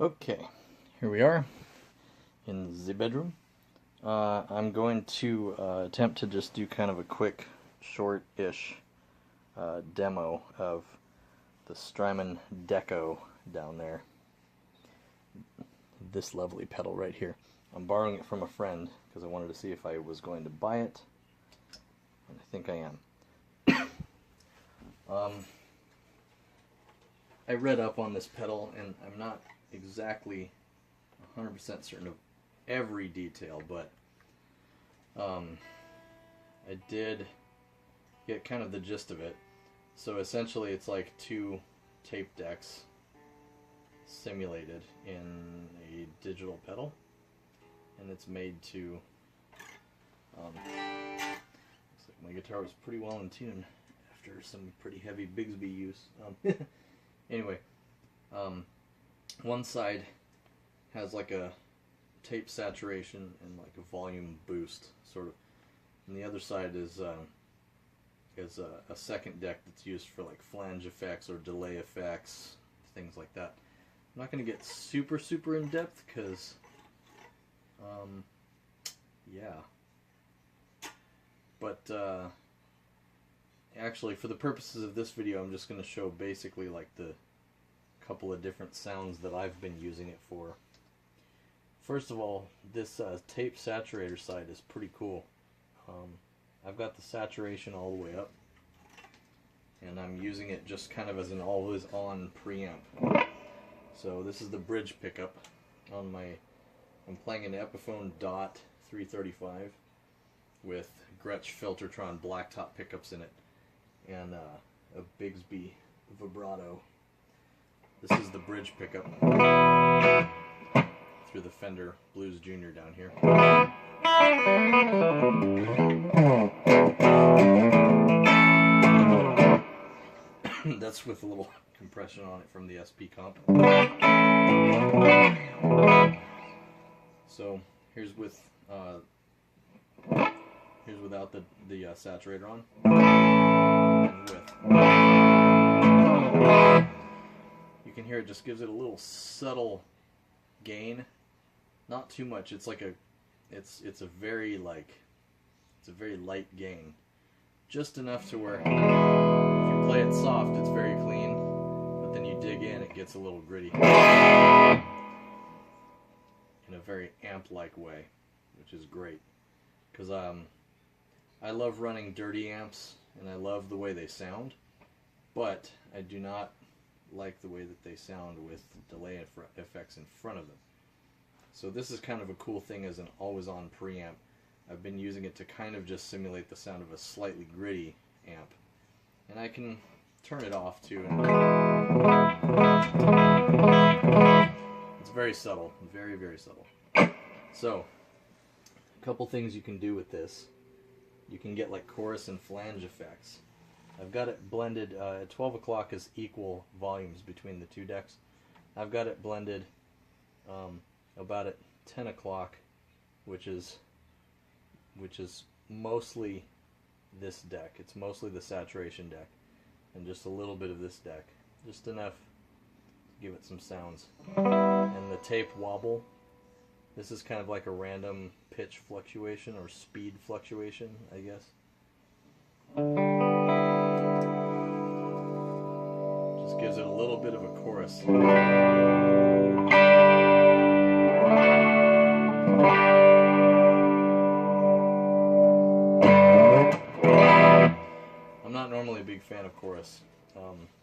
Okay, here we are in the bedroom. I'm going to attempt to just do kind of a quick, short-ish demo of the Strymon Deco down there. This lovely pedal right here. I'm borrowing it from a friend because I wanted to see if I was going to buy it, and I think I am. I read up on this pedal, and I'm not exactly 100% certain of every detail, but I did get kind of the gist of it. So essentially it's like two tape decks simulated in a digital pedal, and it's made to looks like my guitar was pretty well in tune after some pretty heavy Bigsby use. Anyway, one side has like a tape saturation and like a volume boost, sort of, and the other side is a second deck that's used for like flange effects or delay effects, things like that. I'm not going to get super in depth because, yeah. But actually, for the purposes of this video, I'm just going to show basically like the couple of different sounds that I've been using it for. First of all, this tape saturator side is pretty cool. I've got the saturation all the way up, and I'm using it just kind of as an always-on preamp. So this is the bridge pickup on my, I'm playing an Epiphone Dot 335 with Gretsch Filter'Tron Blacktop pickups in it, and a Bigsby vibrato. This is the bridge pickup through the Fender Blues Junior down here. That's with a little compression on it from the SP comp. So here's with here's without the saturator on, and with. You can hear it just gives it a little subtle gain, not too much. It's like it's a very light gain, just enough to where if you play it soft, it's very clean, but then you dig in, it gets a little gritty in a very amp-like way, which is great because I love running dirty amps and I love the way they sound, but I do not like the way that they sound with delay effects in front of them. So this is kind of a cool thing as an always-on preamp. I've been using it to kind of just simulate the sound of a slightly gritty amp, and I can turn it off too. It's very subtle, very subtle. So a couple things you can do with this. You can get like chorus and flange effects. I've got it blended at 12 o'clock is equal volumes between the two decks. I've got it blended about at 10 o'clock, which is mostly this deck. It's mostly the saturation deck, and just a little bit of this deck, just enough to give it some sounds. And the tape wobble, this is kind of like a random pitch fluctuation or speed fluctuation, I guess. Just gives it a little bit of a chorus. I'm not normally a big fan of chorus,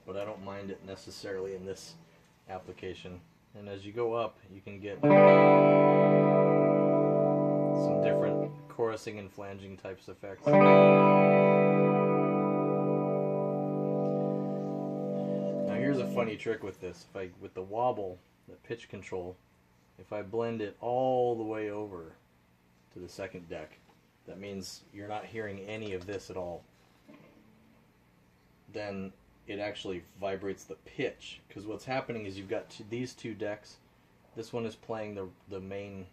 but I don't mind it necessarily in this application. And as you go up, you can get some different chorusing and flanging types of effects. Now here's a funny trick with this. With the wobble, the pitch control, if I blend it all the way over to the second deck, that means you're not hearing any of this at all. Then it actually vibrates the pitch, because what's happening is you've got these two decks. This one is playing the main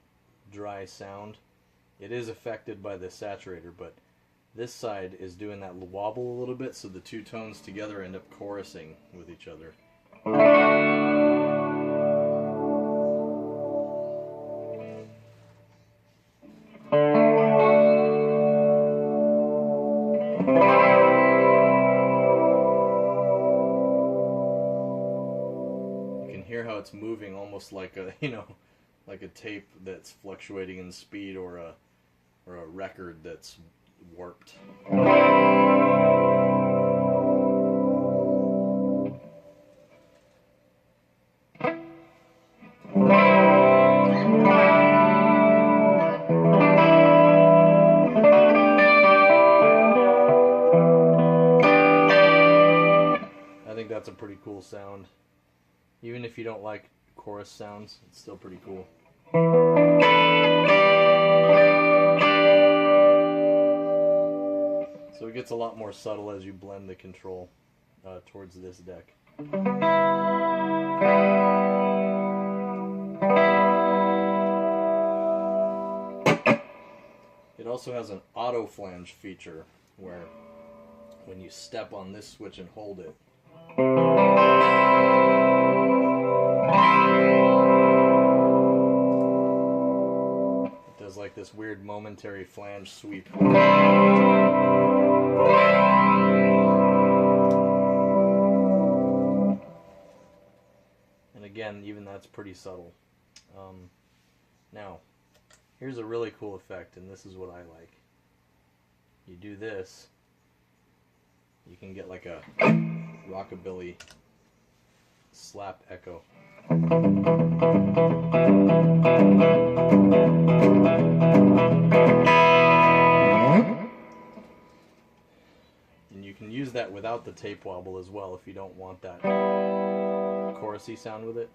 dry sound. It is affected by the saturator, but this side is doing that wobble a little bit, so the two tones together end up chorusing with each other. hear how it's moving almost like a, like a tape that's fluctuating in speed, or a record that's warped. I think that's a pretty cool sound. Even if you don't like chorus sounds, it's still pretty cool. So it gets a lot more subtle as you blend the control towards this deck. It also has an auto flange feature where when you step on this switch and hold it, it does like this weird momentary flange sweep. And again, even that's pretty subtle. Now, here's a really cool effect, and this is what I like. You do this, you can get like a rockabilly slap echo. And you can use that without the tape wobble as well if you don't want that chorusy sound with it.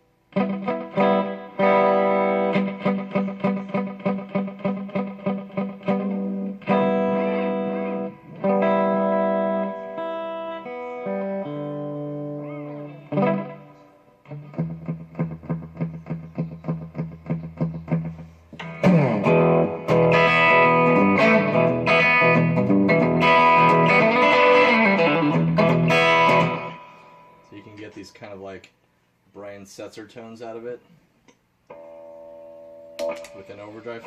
These kind of like Brian Setzer tones out of it with an overdrive.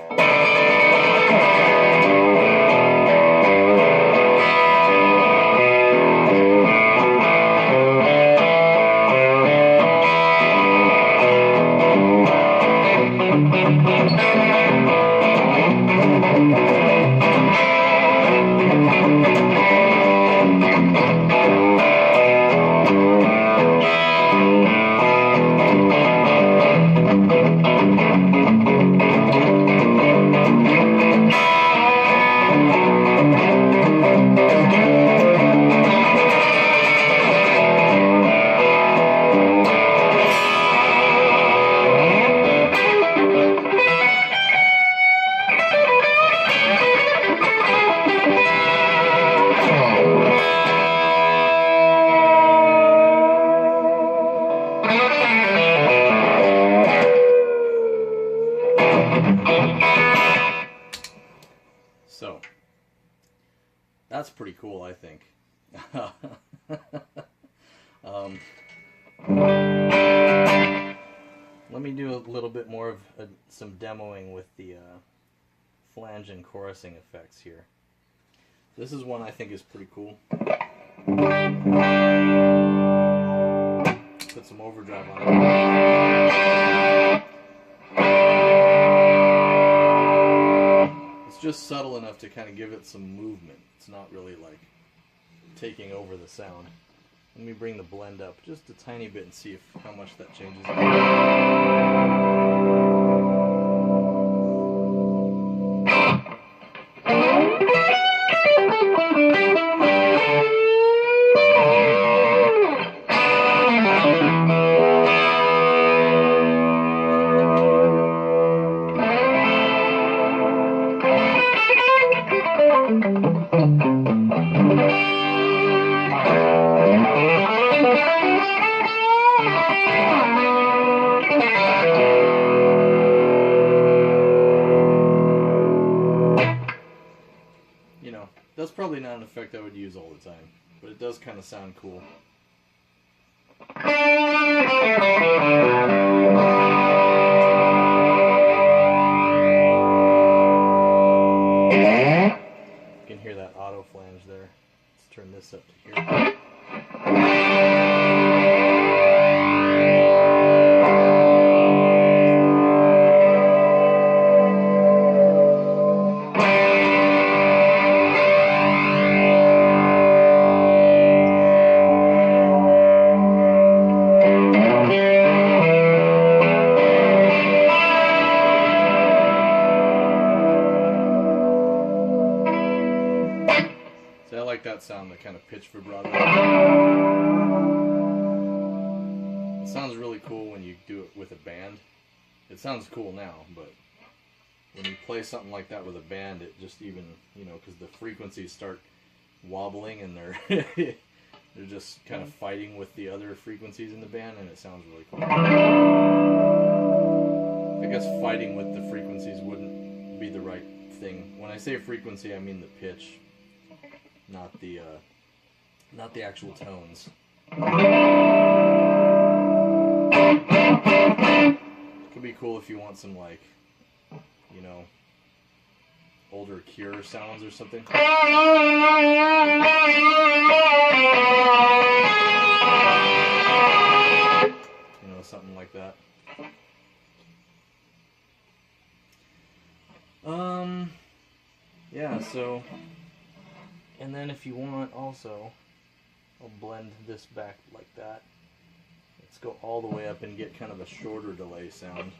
So, that's pretty cool, I think. Let me do a little bit more of some demoing with the flange and chorusing effects here. This is one I think is pretty cool. Put some overdrive on it. It's just subtle enough to kind of give it some movement. It's not really like taking over the sound. Let me bring the blend up just a tiny bit and see how much that changes. That's probably not an effect I would use all the time, but it does kind of sound cool. You can hear that auto flange there. Let's turn this up to here. that sound, the kind of pitch vibrato. It sounds really cool when you do it with a band. It sounds cool now, but when you play something like that with a band, it just even, you know, because the frequencies start wobbling and they're they're just kind of fighting with the other frequencies in the band, and it sounds really cool. I guess fighting with the frequencies wouldn't be the right thing. When I say frequency, I mean the pitch, not the actual tones. Could be cool if you want some, like, you know, older Cure sounds or something. You know, something like that. Yeah, so, and then if you want also, I'll blend this back like that. Let's go all the way up and get kind of a shorter delay sound.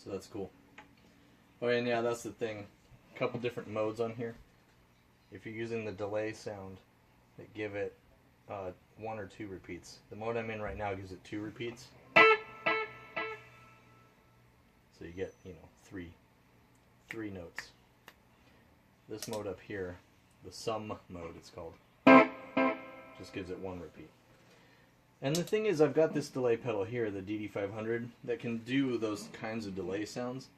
So that's cool. Oh, and yeah, that's the thing. couple different modes on here. If you're using the delay sound, they give it 1 or 2 repeats. The mode I'm in right now gives it 2 repeats. So you get, you know, three notes. This mode up here, the sum mode it's called, just gives it 1 repeat. And the thing is, I've got this delay pedal here, the DD500, that can do those kinds of delay sounds,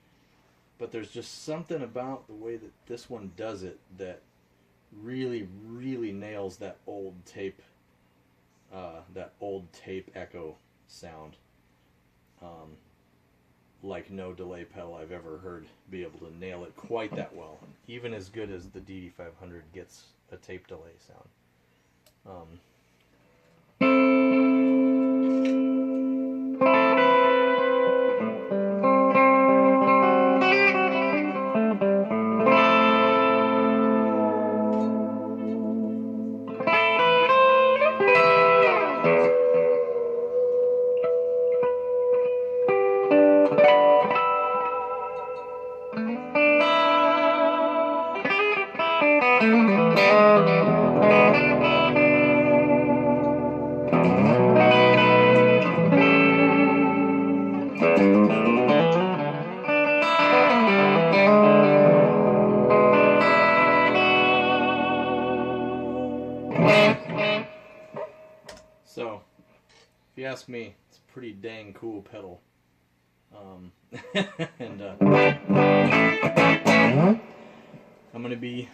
but there's just something about the way that this one does it that really, really nails that old tape echo sound. Like no delay pedal I've ever heard be able to nail it quite that well, even as good as the DD500 gets a tape delay sound. So, if you ask me, it's a pretty dang cool pedal. And I'm going to be...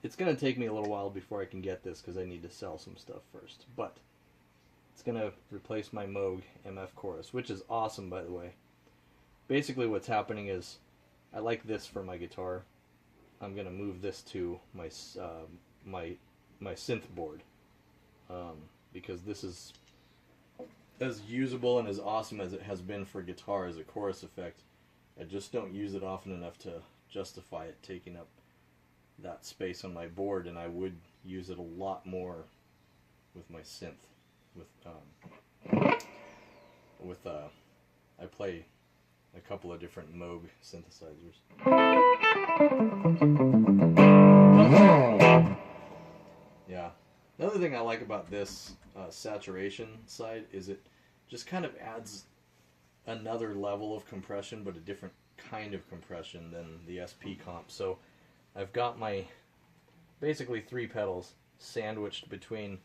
it's going to take me a little while before I can get this because I need to sell some stuff first. But it's going to replace my Moog MF Chorus, which is awesome, by the way. Basically what's happening is I like this for my guitar. I'm going to move this to my my synth board. Because this is as usable and as awesome as it has been for guitar as a chorus effect. I just don't use it often enough to justify it taking up that space on my board, and I would use it a lot more with my synth. I play a couple of different Moog synthesizers. Yeah. The other thing I like about this saturation side is it just kind of adds another level of compression, but a different kind of compression than the SP comp. So I've got my basically 3 pedals sandwiched between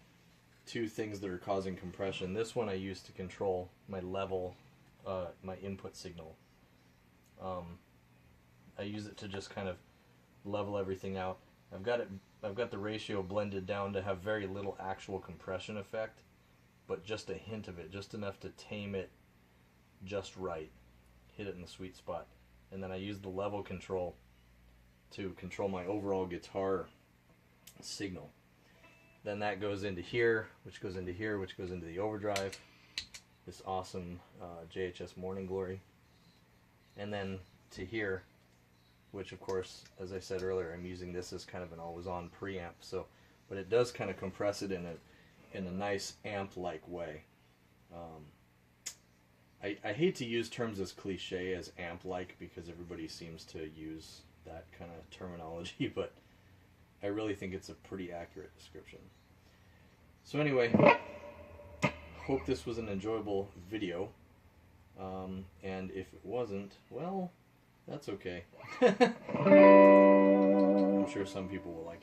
2 things that are causing compression. This one I use to control my level, my input signal. I use it to just kind of level everything out. I've got the ratio blended down to have very little actual compression effect, but just a hint of it, just enough to tame it just right, hit it in the sweet spot. And then I use the level control to control my overall guitar signal. Then that goes into here, which goes into here, which goes into the overdrive, this awesome JHS Morning Glory, and then to here, which of course, as I said earlier, I'm using this as kind of an always-on preamp. So, but it does kind of compress it in a nice amp-like way. I hate to use terms as cliche as amp-like because everybody seems to use that kind of terminology, but I really think it's a pretty accurate description. So anyway, hope this was an enjoyable video, and if it wasn't, well, that's okay. I'm sure some people will like it.